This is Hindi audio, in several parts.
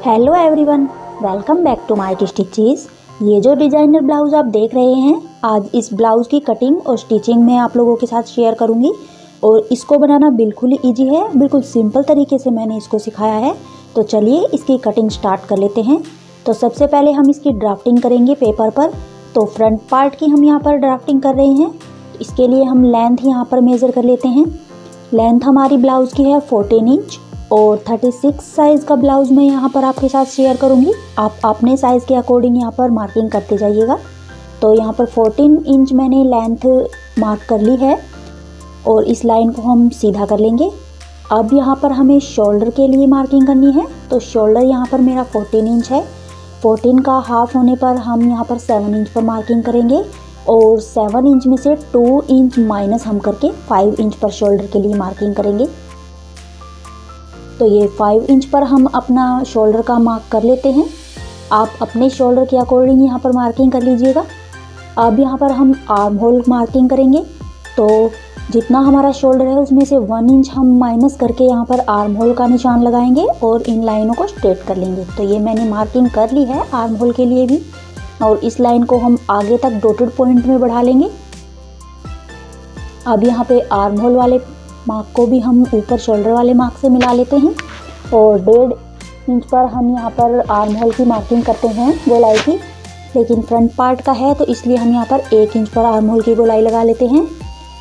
Hello everyone, welcome back to my stitches. ये जो डिज़ाइनर ब्लाउज़ आप देख रहे हैं, आज इस ब्लाउज़ की कटिंग और स्टिचिंग मैं आप लोगों के साथ शेयर करूंगी। और इसको बनाना बिल्कुल ही ईजी है, बिल्कुल सिंपल तरीके से मैंने इसको सिखाया है। तो चलिए इसकी कटिंग स्टार्ट कर लेते हैं। तो सबसे पहले हम इसकी ड्राफ्टिंग करेंगे पेपर पर। तो फ्रंट पार्ट की हम यहाँ पर ड्राफ्टिंग कर रहे हैं। इसके लिए हम लेंथ यहाँ पर मेज़र कर लेते हैं। लेंथ हमारी ब्लाउज़ की है 14 इंच और 36 साइज़ का ब्लाउज़ मैं यहाँ पर आपके साथ शेयर करूँगी। आप अपने साइज़ के अकॉर्डिंग यहाँ पर मार्किंग करते जाइएगा। तो यहाँ पर 14 इंच मैंने लेंथ मार्क कर ली है और इस लाइन को हम सीधा कर लेंगे। अब यहाँ पर हमें शोल्डर के लिए मार्किंग करनी है। तो शोल्डर यहाँ पर मेरा 14 इंच है। 14 का हाफ होने पर हम यहाँ पर 7 इंच पर मार्किंग करेंगे और 7 इंच में से 2 इंच माइनस हम करके 5 इंच पर शोल्डर के लिए मार्किंग करेंगे। तो ये 5 इंच पर हम अपना शोल्डर का मार्क कर लेते हैं। आप अपने शोल्डर के अकॉर्डिंग यहाँ पर मार्किंग कर लीजिएगा। अब यहाँ पर हम आर्म होल मार्किंग करेंगे। तो जितना हमारा शोल्डर है उसमें से 1 इंच हम माइनस करके यहाँ पर आर्म होल का निशान लगाएंगे और इन लाइनों को स्ट्रेट कर लेंगे। तो ये मैंने मार्किंग कर ली है आर्म होल के लिए भी। और इस लाइन को हम आगे तक डॉटेड पॉइंट में बढ़ा लेंगे। अब यहाँ पे आर्म होल वाले मार्क को भी हम ऊपर शोल्डर वाले मार्क से मिला लेते हैं और 1.5 इंच पर हम यहाँ पर आर्म होल की मार्किंग करते हैं गोलाई की। लेकिन फ्रंट पार्ट का है तो इसलिए हम यहाँ पर 1 इंच पर आर्म होल की गोलाई लगा लेते हैं।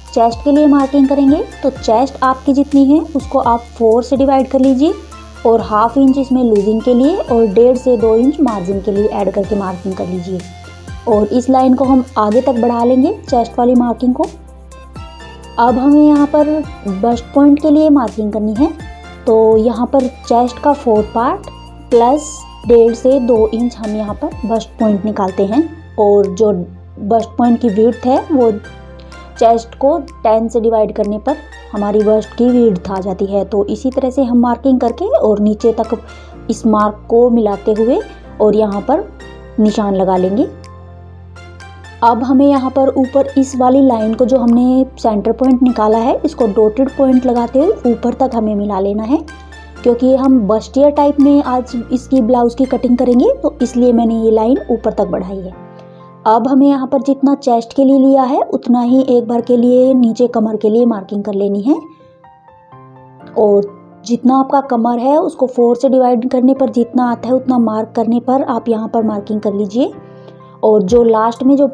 चेस्ट के लिए मार्किंग करेंगे तो चेस्ट आपकी जितनी है उसको आप 4 से डिवाइड कर लीजिए और ½ इंच इसमें लूजिंग के लिए और 1.5 से 2 इंच मार्जिन के लिए ऐड करके मार्किंग कर लीजिए। और इस लाइन को हम आगे तक बढ़ा लेंगे चेस्ट वाली मार्किंग को। अब हमें यहाँ पर बस्ट पॉइंट के लिए मार्किंग करनी है। तो यहाँ पर चेस्ट का 4th पार्ट प्लस 1.5 से 2 इंच हम यहाँ पर बस्ट पॉइंट निकालते हैं। और जो बस्ट पॉइंट की विड्थ है वो चेस्ट को 10 से डिवाइड करने पर हमारी बस्ट की विड्थ आ जाती है। तो इसी तरह से हम मार्किंग करके और नीचे तक इस मार्क को मिलाते हुए और यहाँ पर निशान लगा लेंगे। अब हमें यहाँ पर ऊपर इस वाली लाइन को जो हमने सेंटर पॉइंट निकाला है इसको डॉटेड पॉइंट लगाते हुए ऊपर तक हमें मिला लेना है, क्योंकि हम बस्टियर टाइप में आज इसकी ब्लाउज़ की कटिंग करेंगे तो इसलिए मैंने ये लाइन ऊपर तक बढ़ाई है। अब हमें यहाँ पर जितना चेस्ट के लिए लिया है उतना ही एक बार के लिए नीचे कमर के लिए मार्किंग कर लेनी है। और जितना आपका कमर है उसको 4 से डिवाइड करने पर जितना आता है उतना मार्क करने पर आप यहाँ पर मार्किंग कर लीजिए। और जो लास्ट में जो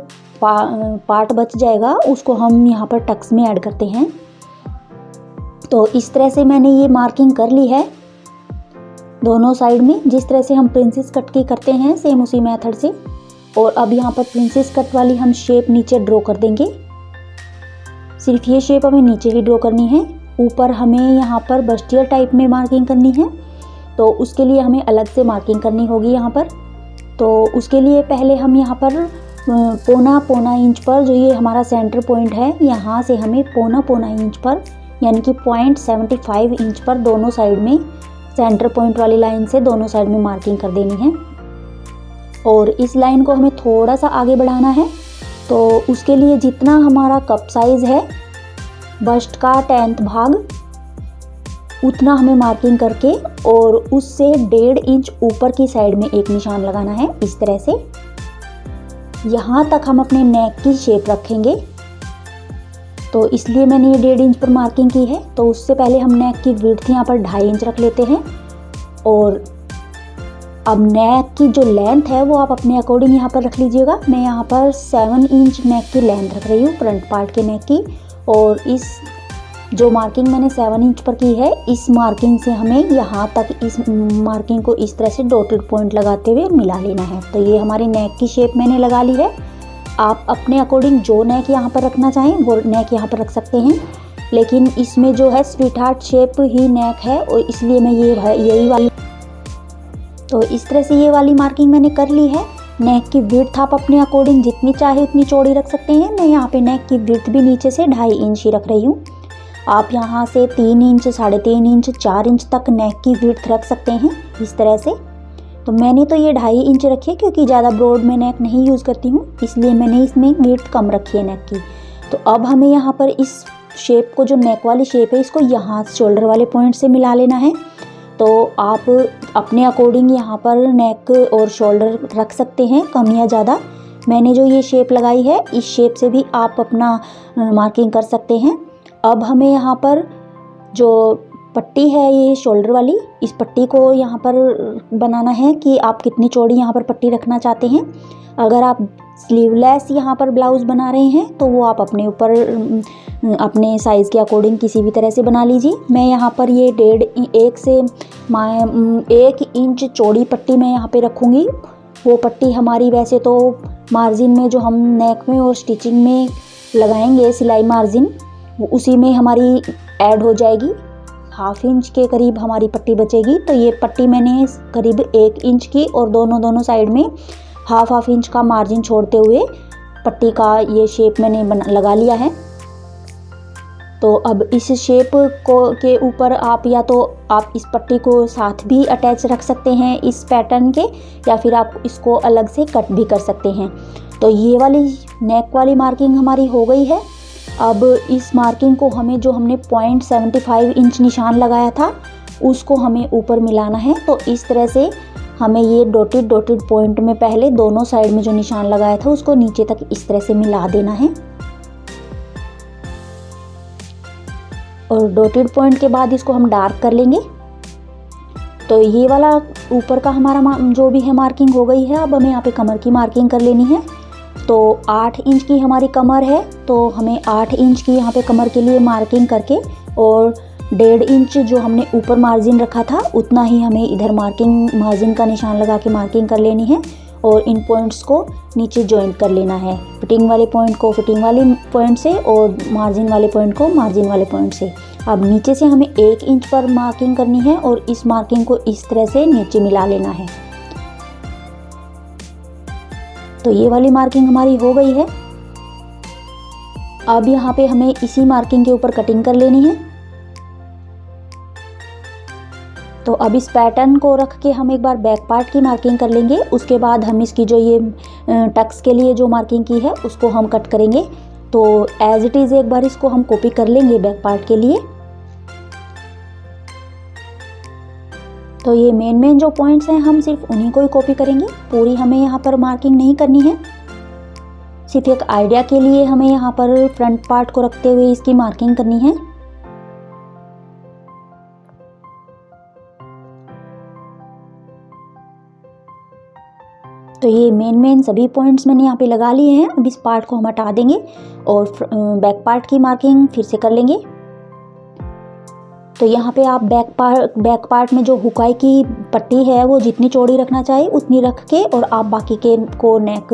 पार्ट बच जाएगा उसको हम यहाँ पर टक्स में ऐड करते हैं। तो इस तरह से मैंने ये मार्किंग कर ली है दोनों साइड में, जिस तरह से हम प्रिंसेस कट की करते हैं सेम उसी मेथड से। और अब यहाँ पर प्रिंसेस कट वाली हम शेप नीचे ड्रॉ कर देंगे। सिर्फ ये शेप हमें नीचे ही ड्रॉ करनी है, ऊपर हमें यहाँ पर बस्टियर टाइप में मार्किंग करनी है। तो उसके लिए हमें अलग से मार्किंग करनी होगी यहाँ पर। तो उसके लिए पहले हम यहाँ पर पौना इंच पर जो ये हमारा सेंटर पॉइंट है यहाँ से हमें पौना इंच पर यानी कि 0.75 इंच पर दोनों साइड में सेंटर पॉइंट वाली लाइन से दोनों साइड में मार्किंग कर देनी है। और इस लाइन को हमें थोड़ा सा आगे बढ़ाना है। तो उसके लिए जितना हमारा कप साइज़ है बस्ट का 10th भाग उतना हमें मार्किंग करके और उससे 1.5 इंच ऊपर की साइड में एक निशान लगाना है। इस तरह से यहाँ तक हम अपने नेक की शेप रखेंगे। तो इसलिए मैंने ये 1.5 इंच पर मार्किंग की है। तो उससे पहले हम नेक की विड्थ यहाँ पर 2.5 इंच रख लेते हैं। और अब नेक की जो लेंथ है वो आप अपने अकॉर्डिंग यहाँ पर रख लीजिएगा। मैं यहाँ पर 7 इंच नेक की लेंथ रख रही हूँ फ्रंट पार्ट के नेक की। और इस जो मार्किंग मैंने 7 इंच पर की है इस मार्किंग से हमें यहाँ तक इस मार्किंग को इस तरह से डॉटेड पॉइंट लगाते हुए मिला लेना है। तो ये हमारी नेक की शेप मैंने लगा ली है। आप अपने अकॉर्डिंग जो नेक यहाँ पर रखना चाहें वो नेक यहाँ पर रख सकते हैं, लेकिन इसमें जो है स्वीट हार्ट शेप ही नेक है और इसलिए मैं यही वाली तो इस तरह से ये वाली मार्किंग मैंने कर ली है। नेक की विड्थ आप अपने अकॉर्डिंग जितनी चाहे उतनी चौड़ी रख सकते हैं। मैं यहाँ पे नेक की विड्थ भी नीचे से 2.5 इंच ही रख रही हूँ। आप यहाँ से 3 इंच, 3.5 इंच, 4 इंच तक नेक की विड्थ रख सकते हैं इस तरह से। तो मैंने तो ये 2.5 इंच रखी है क्योंकि ज़्यादा ब्रॉड में नेक नहीं यूज़ करती हूँ, इसलिए मैंने इसमें विड्थ कम रखी है नेक की। तो अब हमें यहाँ पर इस शेप को जो नेक वाली शेप है इसको यहाँ शोल्डर वाले पॉइंट से मिला लेना है। तो आप अपने अकॉर्डिंग यहाँ पर नेक और शोल्डर रख सकते हैं, कम या ज़्यादा। मैंने जो ये शेप लगाई है, इस शेप से भी आप अपना मार्किंग कर सकते हैं। अब हमें यहाँ पर जो पट्टी है ये शोल्डर वाली, इस पट्टी को यहाँ पर बनाना है कि आप कितनी चौड़ी यहाँ पर पट्टी रखना चाहते हैं। अगर आप स्लीवलेस यहाँ पर ब्लाउज़ बना रहे हैं तो वो आप अपने ऊपर अपने साइज़ के अकॉर्डिंग किसी भी तरह से बना लीजिए। मैं यहाँ पर ये 1 इंच चौड़ी पट्टी मैं यहाँ पे रखूँगी। वो पट्टी हमारी वैसे तो मार्जिन में जो हम नेक में और स्टिचिंग में लगाएंगे सिलाई मार्जिन, वो उसी में हमारी ऐड हो जाएगी। 1/2 इंच के करीब हमारी पट्टी बचेगी। तो ये पट्टी मैंने करीब 1 इंच की और दोनों साइड में 1/2 इंच का मार्जिन छोड़ते हुए पट्टी का ये शेप मैंने लगा लिया है। तो अब इस शेप के ऊपर आप या तो आप इस पट्टी को साथ भी अटैच रख सकते हैं इस पैटर्न के, या फिर आप इसको अलग से कट भी कर सकते हैं। तो ये वाली नेक वाली मार्किंग हमारी हो गई है। अब इस मार्किंग को हमें जो हमने 0.75 इंच निशान लगाया था उसको हमें ऊपर मिलाना है। तो इस तरह से हमें ये डॉटेड पॉइंट में पहले दोनों साइड में जो निशान लगाया था उसको नीचे तक इस तरह से मिला देना है। और डॉटेड पॉइंट के बाद इसको हम डार्क कर लेंगे। तो ये वाला ऊपर का हमारा जो भी है मार्किंग हो गई है। अब हमें यहाँ पे कमर की मार्किंग कर लेनी है। तो 8 इंच की हमारी कमर है, तो हमें 8 इंच की यहाँ पे कमर के लिए मार्किंग करके और 1.5 इंच जो हमने ऊपर मार्जिन रखा था उतना ही हमें इधर मार्जिन का निशान लगा के मार्किंग कर लेनी है। और इन पॉइंट्स को नीचे जॉइंट कर लेना है। फिटिंग वाले पॉइंट को फिटिंग वाले पॉइंट से और मार्जिन वाले पॉइंट को मार्जिन वाले पॉइंट से। अब नीचे से हमें 1 इंच पर मार्किंग करनी है और इस मार्किंग को इस तरह से नीचे मिला लेना है। तो ये वाली मार्किंग हमारी हो गई है। अब यहाँ पे हमें इसी मार्किंग के ऊपर कटिंग कर लेनी है। तो अब इस पैटर्न को रख के हम एक बार बैक पार्ट की मार्किंग कर लेंगे। उसके बाद हम इसकी जो ये टक्स के लिए जो मार्किंग की है उसको हम कट करेंगे। तो एज इट इज़ एक बार इसको हम कॉपी कर लेंगे बैक पार्ट के लिए। तो ये मेन जो पॉइंट्स हैं हम सिर्फ उन्हीं को ही कॉपी करेंगे, पूरी हमें यहाँ पर मार्किंग नहीं करनी है। सिर्फ एक आइडिया के लिए हमें यहाँ पर फ्रंट पार्ट को रखते हुए इसकी मार्किंग करनी है। तो ये मेन सभी पॉइंट्स मैंने यहाँ पे लगा लिए हैं। अब इस पार्ट को हम हटा देंगे और बैक पार्ट की मार्किंग फिर से कर लेंगे। तो यहाँ पे आप बैक पार्ट में जो हुकाई की पट्टी है वो जितनी चौड़ी रखना चाहिए उतनी रख के और आप बाकी के को नेक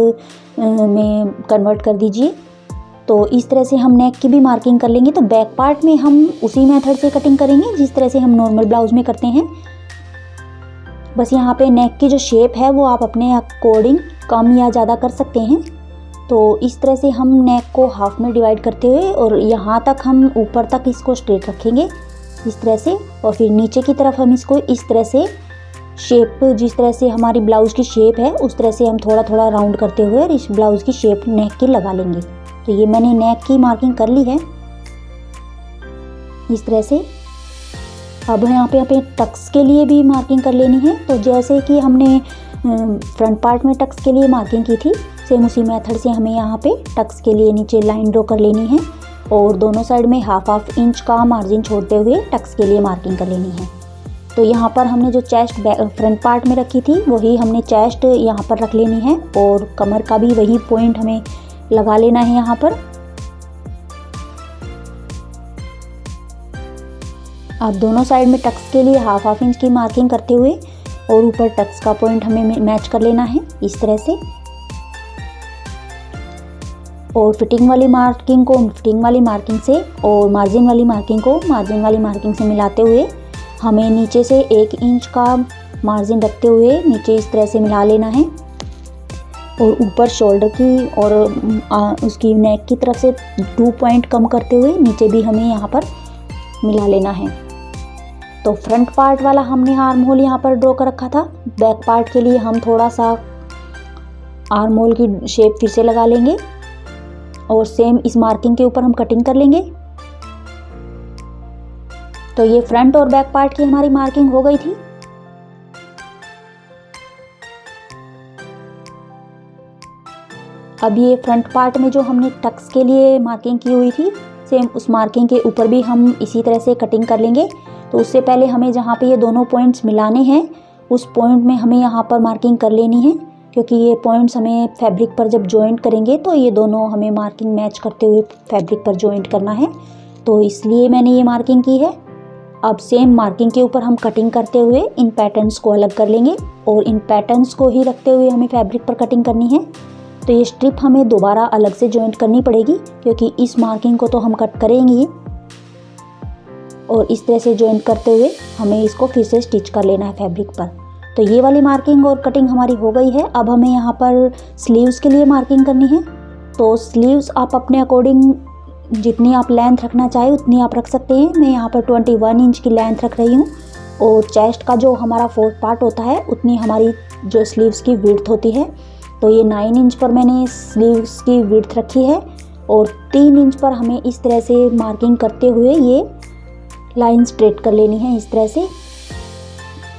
में कन्वर्ट कर दीजिए। तो इस तरह से हम नेक की भी मार्किंग कर लेंगे। तो बैक पार्ट में हम उसी मेथड से कटिंग करेंगे जिस तरह से हम नॉर्मल ब्लाउज में करते हैं। बस यहाँ पे नेक की जो शेप है वो आप अपने अकॉर्डिंग कम या ज़्यादा कर सकते हैं। तो इस तरह से हम नेक को हाफ में डिवाइड करते हुए और यहाँ तक हम ऊपर तक इसको स्ट्रेट रखेंगे इस तरह से, और फिर नीचे की तरफ हम इसको इस तरह से शेप, जिस तरह से हमारी ब्लाउज़ की शेप है उस तरह से हम थोड़ा थोड़ा राउंड करते हुए और इस ब्लाउज़ की शेप नेक की लगा लेंगे। तो ये मैंने नेक की मार्किंग कर ली है इस तरह से। अब यहाँ पे टक्स के लिए भी मार्किंग कर लेनी है। तो जैसे कि हमने फ्रंट पार्ट में टक्स के लिए मार्किंग की थी, सेम उसी मेथड से हमें यहाँ पे टक्स के लिए नीचे लाइन ड्रॉ कर लेनी है और दोनों साइड में 1/2 इंच का मार्जिन छोड़ते हुए टक्स के लिए मार्किंग कर लेनी है। तो यहाँ पर हमने जो चेस्ट फ्रंट पार्ट में रखी थी वही हमने चेस्ट यहाँ पर रख लेनी है और कमर का भी वही पॉइंट हमें लगा लेना है यहाँ पर। आप दोनों साइड में टक्स के लिए 1/2 इंच की मार्किंग करते हुए और ऊपर टक्स का पॉइंट हमें मैच कर लेना है इस तरह से। और फिटिंग वाली मार्किंग को फिटिंग वाली मार्किंग से और मार्जिन वाली मार्किंग को मार्जिन वाली मार्किंग से मिलाते हुए हमें नीचे से 1 इंच का मार्जिन रखते हुए नीचे इस तरह से मिला लेना है। और ऊपर शोल्डर की और उसकी नेक की तरफ से 2 पॉइंट कम करते हुए नीचे भी हमें यहाँ पर मिला लेना है। तो फ्रंट पार्ट वाला हमने आर्म होल यहाँ पर ड्रॉ कर रखा था। बैक पार्ट के लिए हम थोड़ा सा आर्म होल की शेप फिर से लगा लेंगे और सेम इस मार्किंग के ऊपर हम कटिंग कर लेंगे। तो ये फ्रंट और बैक पार्ट की हमारी मार्किंग हो गई थी। अब ये फ्रंट पार्ट में जो हमने टक्स के लिए मार्किंग की हुई थी, सेम उस मार्किंग के ऊपर भी हम इसी तरह से कटिंग कर लेंगे। तो उससे पहले हमें जहाँ पे ये दोनों पॉइंट्स मिलाने हैं उस पॉइंट में हमें यहाँ पर मार्किंग कर लेनी है, क्योंकि ये पॉइंट्स हमें फैब्रिक पर जब जॉइंट करेंगे तो ये दोनों हमें मार्किंग मैच करते हुए फैब्रिक पर जॉइंट करना है। तो इसलिए मैंने ये मार्किंग की है। अब सेम मार्किंग के ऊपर हम कटिंग करते हुए इन पैटर्न्स को अलग कर लेंगे और इन पैटर्न्स को ही रखते हुए हमें फैब्रिक पर कटिंग करनी है। तो ये स्ट्रिप हमें दोबारा अलग से जॉइंट करनी पड़ेगी, क्योंकि इस मार्किंग को तो हम कट करेंगे और इस तरह से जॉइंट करते हुए हमें इसको फिर से स्टिच कर लेना है फैब्रिक पर। तो ये वाली मार्किंग और कटिंग हमारी हो गई है। अब हमें यहाँ पर स्लीव्स के लिए मार्किंग करनी है। तो स्लीव्स आप अपने अकॉर्डिंग जितनी आप लेंथ रखना चाहे उतनी आप रख सकते हैं। मैं यहाँ पर 21 इंच की लेंथ रख रही हूँ और चेस्ट का जो हमारा फोर्थ पार्ट होता है उतनी हमारी जो स्लीव्स की विड्थ होती है। तो ये 9 इंच पर मैंने स्लीव्स की विड्थ रखी है और 3 इंच पर हमें इस तरह से मार्किंग करते हुए ये लाइन स्ट्रेट कर लेनी है इस तरह से।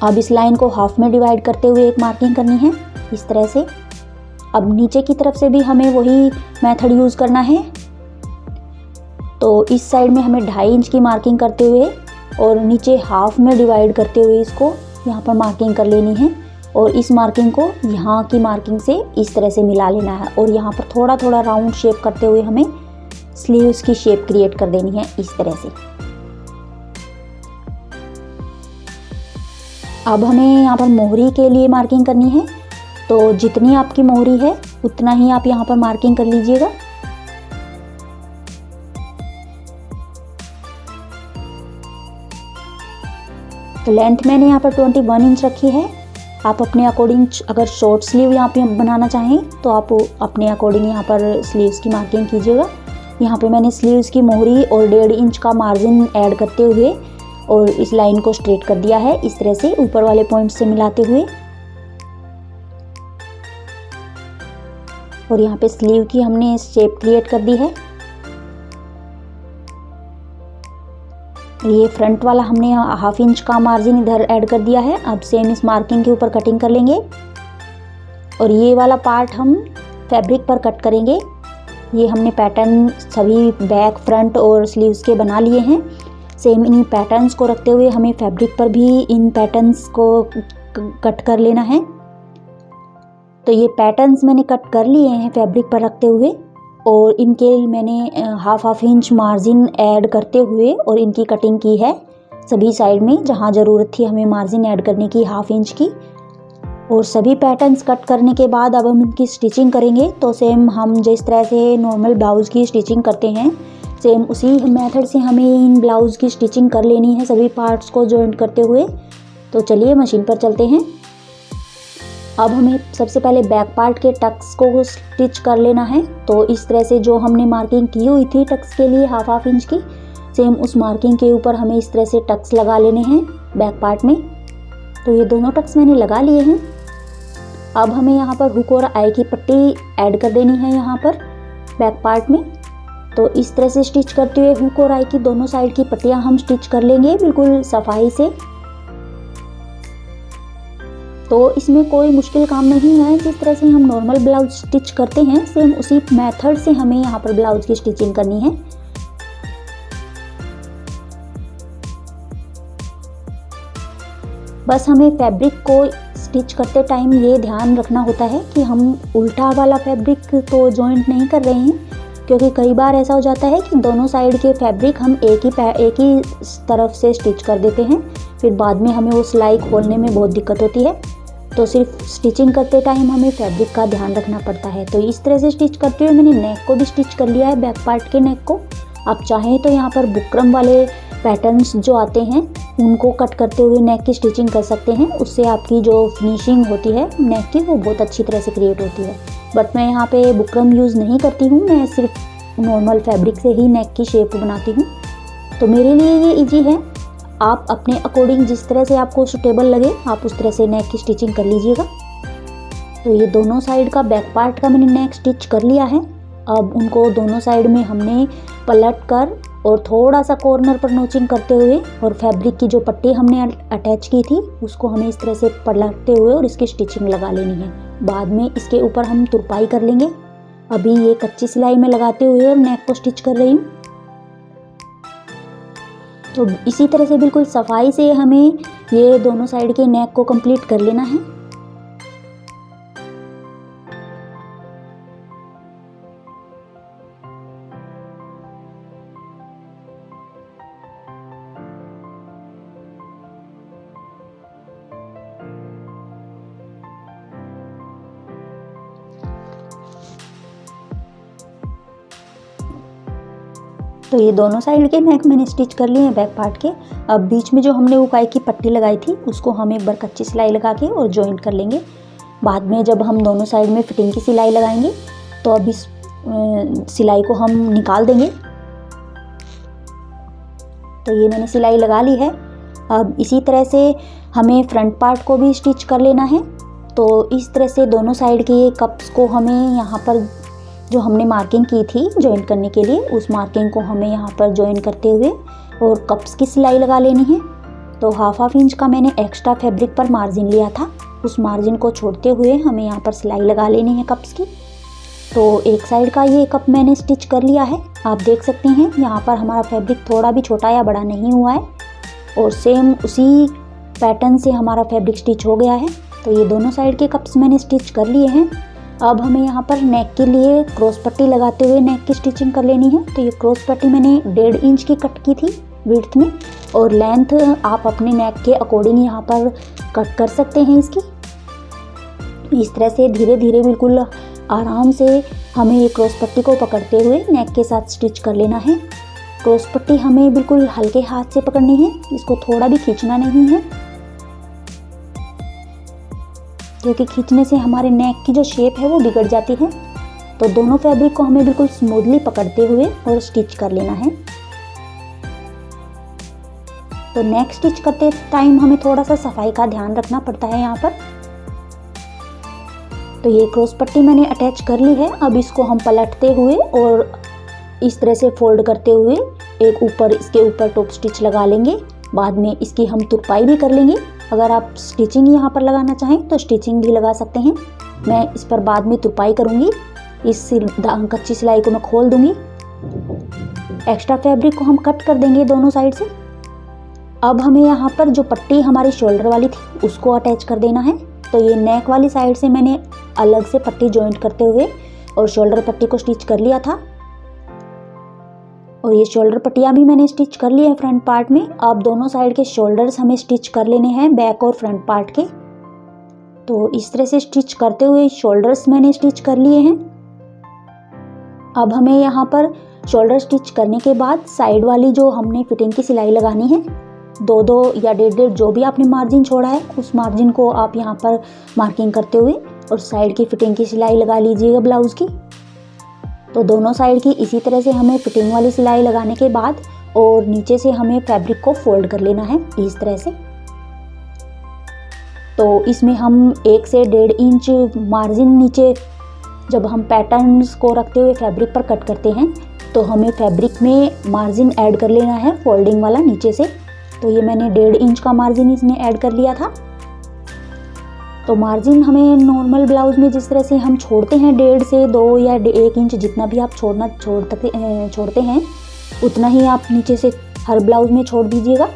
अब इस लाइन को हाफ में डिवाइड करते हुए एक मार्किंग करनी है इस तरह से। अब नीचे की तरफ से भी हमें वही मेथड यूज़ करना है। तो इस साइड में हमें 2.5 इंच की मार्किंग करते हुए और नीचे हाफ में डिवाइड करते हुए इसको यहाँ पर मार्किंग कर लेनी है और इस मार्किंग को यहाँ की मार्किंग से इस तरह से मिला लेना है और यहाँ पर थोड़ा थोड़ा राउंड शेप करते हुए हमें स्लीव्स की शेप क्रिएट कर देनी है इस तरह से। अब हमें यहाँ पर मोहरी के लिए मार्किंग करनी है। तो जितनी आपकी मोहरी है उतना ही आप यहाँ पर मार्किंग कर लीजिएगा। तो लेंथ मैंने यहाँ पर 21 इंच रखी है। आप अपने अकॉर्डिंग अगर शॉर्ट स्लीव यहाँ पे बनाना चाहें तो आप अपने अकॉर्डिंग यहाँ पर स्लीव्स की मार्किंग कीजिएगा। यहाँ पे मैंने स्लीव्स की मोहरी और 1.5 इंच का मार्जिन ऐड करते हुए और इस लाइन को स्ट्रेट कर दिया है इस तरह से ऊपर वाले पॉइंट से मिलाते हुए। और यहाँ पे स्लीव की हमने शेप क्रिएट कर दी है। ये फ्रंट वाला हमने 1/2 इंच का मार्जिन इधर ऐड कर दिया है। अब सेम इस मार्किंग के ऊपर कटिंग कर लेंगे और ये वाला पार्ट हम फैब्रिक पर कट करेंगे। ये हमने पैटर्न सभी बैक फ्रंट और स्लीव्स के बना लिए हैं। सेम इन पैटर्न्स को रखते हुए हमें फैब्रिक पर भी इन पैटर्न्स को कट कर लेना है। तो ये पैटर्न्स मैंने कट कर लिए हैं फैब्रिक पर रखते हुए और इनके मैंने 1/2 इंच मार्जिन ऐड करते हुए और इनकी कटिंग की है सभी साइड में जहाँ ज़रूरत थी हमें मार्जिन ऐड करने की 1/2 इंच की। और सभी पैटर्न्स कट करने के बाद अब हम इनकी स्टिचिंग करेंगे। तो सेम हम जिस तरह से नॉर्मल ब्लाउज़ की स्टिचिंग करते हैं सेम उसी मेथड से हमें इन ब्लाउज़ की स्टिचिंग कर लेनी है सभी पार्ट्स को जॉइंट करते हुए। तो चलिए मशीन पर चलते हैं। अब हमें सबसे पहले बैक पार्ट के टक्स को स्टिच कर लेना है। तो इस तरह से जो हमने मार्किंग की हुई थी टक्स के लिए 1/2 इंच की, सेम उस मार्किंग के ऊपर हमें इस तरह से टक्स लगा लेने हैं बैक पार्ट में। तो ये दोनों टक्स मैंने लगा लिए हैं। अब हमें यहाँ पर हुक और आई की पट्टी ऐड कर देनी है यहाँ पर बैक पार्ट में। तो इस तरह से स्टिच करते हुए हुक और आई की दोनों साइड की पट्टियाँ हम स्टिच कर लेंगे बिल्कुल सफाई से। तो इसमें कोई मुश्किल काम नहीं है। जिस तरह से हम नॉर्मल ब्लाउज स्टिच करते हैं सेम उसी मेथड से हमें यहाँ पर ब्लाउज की स्टिचिंग करनी है। बस हमें फैब्रिक को स्टिच करते टाइम ये ध्यान रखना होता है कि हम उल्टा वाला फैब्रिक तो जॉइंट नहीं कर रहे हैं, क्योंकि कई बार ऐसा हो जाता है कि दोनों साइड के फैब्रिक हम एक ही तरफ से स्टिच कर देते हैं, फिर बाद में हमें वो सिलाई खोलने में बहुत दिक्कत होती है। तो सिर्फ स्टिचिंग करते टाइम हमें फैब्रिक का ध्यान रखना पड़ता है। तो इस तरह से स्टिच करते हुए मैंने नेक को भी स्टिच कर लिया है, बैक पार्ट के नेक को। आप चाहें तो यहाँ पर बुकरम वाले पैटर्न्स जो आते हैं उनको कट करते हुए नेक की स्टिचिंग कर सकते हैं। उससे आपकी जो फिनिशिंग होती है नेक की वो बहुत अच्छी तरह से क्रिएट होती है। बट मैं यहाँ पे बुकरम यूज़ नहीं करती हूँ, मैं सिर्फ नॉर्मल फैब्रिक से ही नेक की शेप बनाती हूँ। तो मेरे लिए ये इजी है। आप अपने अकॉर्डिंग जिस तरह से आपको सूटेबल लगे आप उस तरह से नेक की स्टिचिंग कर लीजिएगा। तो ये दोनों साइड का बैक पार्ट का मैंने नेक स्टिच कर लिया है। अब उनको दोनों साइड में हमने पलट कर और थोड़ा सा कॉर्नर पर नोचिंग करते हुए और फैब्रिक की जो पट्टी हमने अटैच की थी उसको हमें इस तरह से पलटते हुए और इसकी स्टिचिंग लगा लेनी है। बाद में इसके ऊपर हम तुरपाई कर लेंगे। अभी ये कच्ची सिलाई में लगाते हुए और नेक को स्टिच कर रही हूँ। तो इसी तरह से बिल्कुल सफाई से हमें ये दोनों साइड के नेक को कंप्लीट कर लेना है। तो ये दोनों साइड के नेक मैंने स्टिच कर लिए हैं बैक पार्ट के। अब बीच में जो हमने उकाई की पट्टी लगाई थी उसको हम एक बार कच्ची सिलाई लगा के और जॉइंट कर लेंगे। बाद में जब हम दोनों साइड में फिटिंग की सिलाई लगाएंगे तो अब इस सिलाई को हम निकाल देंगे। तो ये मैंने सिलाई लगा ली है। अब इसी तरह से हमें फ्रंट पार्ट को भी स्टिच कर लेना है। तो इस तरह से दोनों साइड के कप्स को हमें यहाँ पर जो हमने मार्किंग की थी जॉइंट करने के लिए उस मार्किंग को हमें यहाँ पर जॉइन करते हुए और कप्स की सिलाई लगा लेनी है। तो हाफ इंच का मैंने एक्स्ट्रा फैब्रिक पर मार्जिन लिया था, उस मार्जिन को छोड़ते हुए हमें यहाँ पर सिलाई लगा लेनी है कप्स की। तो एक साइड का ये कप मैंने स्टिच कर लिया है। आप देख सकते हैं यहाँ पर हमारा फैब्रिक थोड़ा भी छोटा या बड़ा नहीं हुआ है और सेम उसी पैटर्न से हमारा फैब्रिक स्टिच हो गया है। तो ये दोनों साइड के कप्स मैंने स्टिच कर लिए हैं। अब हमें यहाँ पर नेक के लिए क्रॉस पट्टी लगाते हुए नेक की स्टिचिंग कर लेनी है। तो ये क्रॉस पट्टी मैंने 1.5 इंच की कट की थी विड्थ में और लेंथ आप अपने नेक के अकॉर्डिंग यहाँ पर कट कर सकते हैं इसकी। इस तरह से धीरे धीरे बिल्कुल आराम से हमें ये क्रॉस पट्टी को पकड़ते हुए नेक के साथ स्टिच कर लेना है। क्रॉस पट्टी हमें बिल्कुल हल्के हाथ से पकड़नी है, इसको थोड़ा भी खींचना नहीं है क्योंकि खींचने से हमारे नेक की जो शेप है वो बिगड़ जाती है। तो दोनों फैब्रिक को हमें बिल्कुल स्मूथली पकड़ते हुए और स्टिच कर लेना है। तो नेक स्टिच करते टाइम हमें थोड़ा सा सफाई का ध्यान रखना पड़ता है यहाँ पर। तो ये क्रॉस पट्टी मैंने अटैच कर ली है। अब इसको हम पलटते हुए और इस तरह से फोल्ड करते हुए एक ऊपर इसके ऊपर टॉप स्टिच लगा लेंगे। बाद में इसकी हम तुरपाई भी कर लेंगे। अगर आप स्टिचिंग यहाँ पर लगाना चाहें तो स्टिचिंग भी लगा सकते हैं। मैं इस पर बाद में तुरपाई करूँगी। इस कच्ची सिलाई को मैं खोल दूँगी। एक्स्ट्रा फैब्रिक को हम कट कर देंगे दोनों साइड से। अब हमें यहाँ पर जो पट्टी हमारी शोल्डर वाली थी उसको अटैच कर देना है। तो ये नेक वाली साइड से मैंने अलग से पट्टी जॉइंट करते हुए और शोल्डर पट्टी को स्टिच कर लिया था और ये शोल्डर पट्टियाँ भी मैंने स्टिच कर ली है फ्रंट पार्ट में। अब दोनों साइड के शोल्डर्स हमें स्टिच कर लेने हैं बैक और फ्रंट पार्ट के। तो इस तरह से स्टिच करते हुए शोल्डर्स मैंने स्टिच कर लिए हैं। अब हमें यहाँ पर शोल्डर स्टिच करने के बाद साइड वाली जो हमने फिटिंग की सिलाई लगानी है 2-2 या 1.5 जो भी आपने मार्जिन छोड़ा है उस मार्जिन को आप यहाँ पर मार्किंग करते हुए और साइड की फिटिंग की सिलाई लगा लीजिएगा ब्लाउज़ की। तो दोनों साइड की इसी तरह से हमें फिटिंग वाली सिलाई लगाने के बाद और नीचे से हमें फैब्रिक को फोल्ड कर लेना है इस तरह से। तो इसमें हम 1 से 1.5 इंच मार्जिन नीचे जब हम पैटर्न्स को रखते हुए फैब्रिक पर कट करते हैं तो हमें फैब्रिक में मार्जिन ऐड कर लेना है फोल्डिंग वाला नीचे से। तो ये मैंने 1.5 इंच का मार्जिन इसमें ऐड कर लिया था। तो मार्जिन हमें नॉर्मल ब्लाउज में जिस तरह से हम छोड़ते हैं 1.5 से 2 या 1 इंच जितना भी आप छोड़ते हैं उतना ही आप नीचे से हर ब्लाउज में छोड़ दीजिएगा।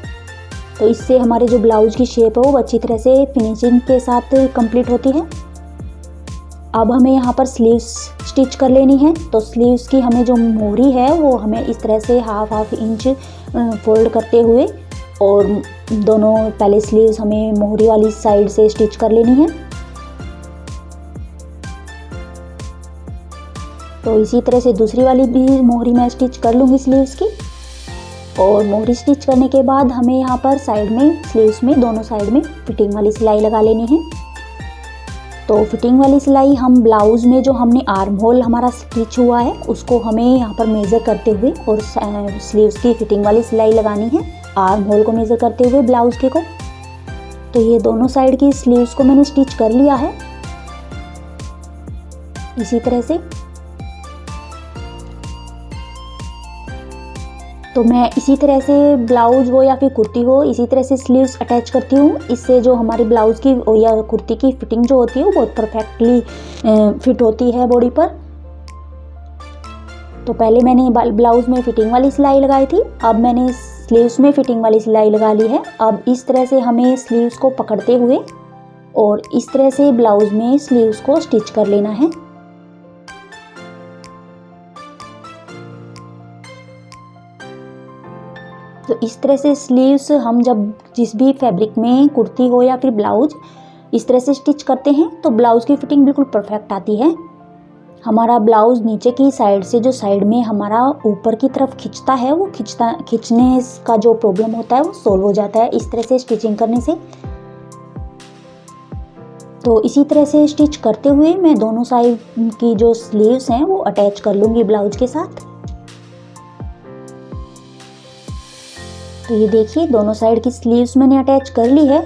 तो इससे हमारे जो ब्लाउज की शेप है वो अच्छी तरह से फिनिशिंग के साथ कंप्लीट होती है। अब हमें यहाँ पर स्लीव्स स्टिच कर लेनी है। तो स्लीव्स की हमें जो मोहरी है वो हमें इस तरह से हाफ इंच फोल्ड करते हुए और दोनों पहले स्लीव्स हमें मोहरी वाली साइड से स्टिच कर लेनी है। तो इसी तरह से दूसरी वाली भी मोहरी मैं स्टिच कर लूँगी स्लीव्स की। और मोहरी स्टिच करने के बाद हमें यहाँ पर साइड में स्लीव्स में दोनों साइड में फिटिंग वाली सिलाई लगा लेनी है। तो फिटिंग वाली सिलाई हम ब्लाउज में जो हमने आर्म होल हमारा स्टिच हुआ है उसको हमें यहाँ पर मेज़र करते हुए और स्लीव्स की फिटिंग वाली सिलाई लगानी है आर्म होल को मेज़र करते हुए ब्लाउज के को। तो ये दोनों साइड की स्लीव्स को मैंने स्टिच कर लिया है इसी तरह से। तो मैं इसी तरह से ब्लाउज हो या फिर कुर्ती हो, इसी तरह से स्लीव्स अटैच करती हूँ। इससे जो हमारी ब्लाउज़ की या कुर्ती की फिटिंग जो होती है वो बहुत परफेक्टली फिट होती है बॉडी पर। तो पहले मैंने ब्लाउज़ में फिटिंग वाली सिलाई लगाई थी, अब मैंने स्लीव्स में फिटिंग वाली सिलाई लगा ली है। अब इस तरह से हमें स्लीव्स को पकड़ते हुए और इस तरह से ब्लाउज़ में स्लीव्स को स्टिच कर लेना है। तो इस तरह से स्लीव्स हम जब जिस भी फैब्रिक में कुर्ती हो या फिर ब्लाउज इस तरह से स्टिच करते हैं तो ब्लाउज़ की फिटिंग बिल्कुल परफेक्ट आती है। हमारा ब्लाउज़ नीचे की साइड से जो साइड में हमारा ऊपर की तरफ खिंचता है वो खिंचने का जो प्रॉब्लम होता है वो सॉल्व हो जाता है इस तरह से स्टिचिंग करने से। तो इसी तरह से स्टिच करते हुए मैं दोनों साइड की जो स्लीव्स हैं वो अटैच कर लूँगी ब्लाउज के साथ। तो ये देखिए दोनों साइड की स्लीव्स मैंने अटैच कर ली है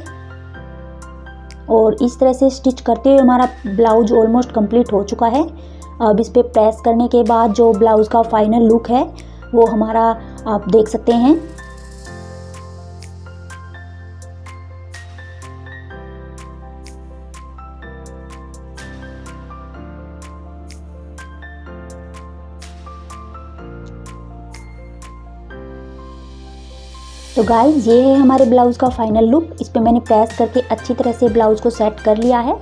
और इस तरह से स्टिच करते हुए हमारा ब्लाउज ऑलमोस्ट कंप्लीट हो चुका है। अब इस पे प्रेस करने के बाद जो ब्लाउज़ का फाइनल लुक है वो हमारा आप देख सकते हैं। तो गाइस ये है हमारे ब्लाउज़ का फाइनल लुक। इस पे मैंने प्रेस करके अच्छी तरह से ब्लाउज़ को सेट कर लिया है।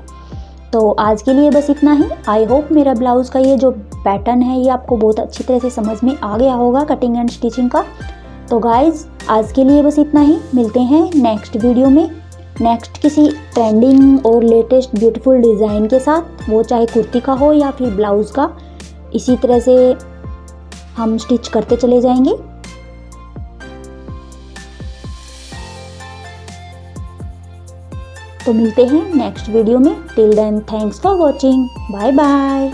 तो आज के लिए बस इतना ही। आई होप मेरा ब्लाउज़ का ये जो पैटर्न है ये आपको बहुत अच्छी तरह से समझ में आ गया होगा कटिंग एंड स्टिचिंग का। तो गाइस आज के लिए बस इतना ही। मिलते हैं नेक्स्ट वीडियो में नेक्स्ट किसी ट्रेंडिंग और लेटेस्ट ब्यूटीफुल डिज़ाइन के साथ, वो चाहे कुर्ती का हो या फिर ब्लाउज़ का। इसी तरह से हम स्टिच करते चले जाएंगे। तो मिलते हैं नेक्स्ट वीडियो में। Till then thanks for watching. Bye bye.